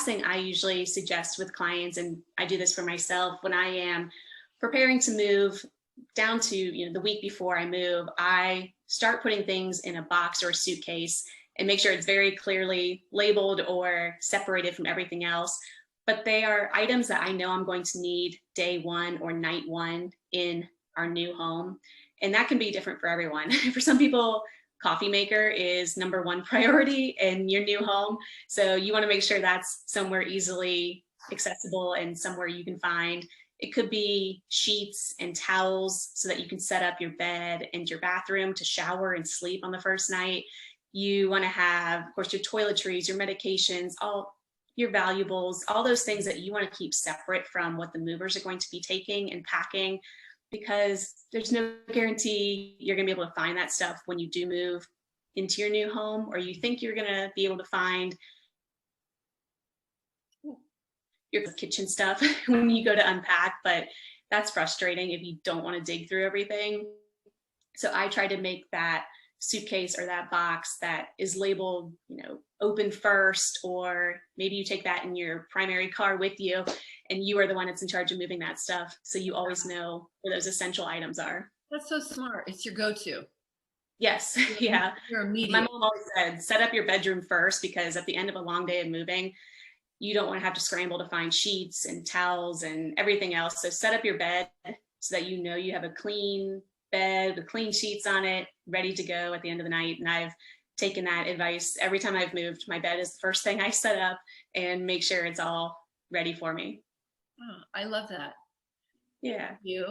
thing I usually suggest with clients, and I do this for myself, when I am preparing to move down to, the week before I move, I start putting things in a box or a suitcase and make sure it's very clearly labeled or separated from everything else. But they are items that I know I'm going to need day one or night one in our new home. And that can be different for everyone. For some people, coffee maker is number one priority in your new home. So you want to make sure that's somewhere easily accessible and somewhere you can find. It could be sheets and towels so that you can set up your bed and your bathroom to shower and sleep on the first night. You want to have, of course, your toiletries, your medications, all your valuables, all those things that you want to keep separate from what the movers are going to be taking and packing, because there's no guarantee you're going to be able to find that stuff when you do move into your new home, or you think you're going to be able to find your kitchen stuff when you go to unpack, but that's frustrating if you don't want to dig through everything. So I try to make that suitcase or that box that is labeled, open first, or maybe you take that in your primary car with you and you are the one that's in charge of moving that stuff. So you always know where those essential items are. That's so smart. It's your go-to. Yes. Yeah. Your immediate. My mom always said, set up your bedroom first, because at the end of a long day of moving, you don't want to have to scramble to find sheets and towels and everything else. So set up your bed so that you know you have a clean bed with clean sheets on it, ready to go at the end of the night. And I've taken that advice every time I've moved. My bed is the first thing I set up and make sure it's all ready for me. Oh, I love that. Yeah. Thank you.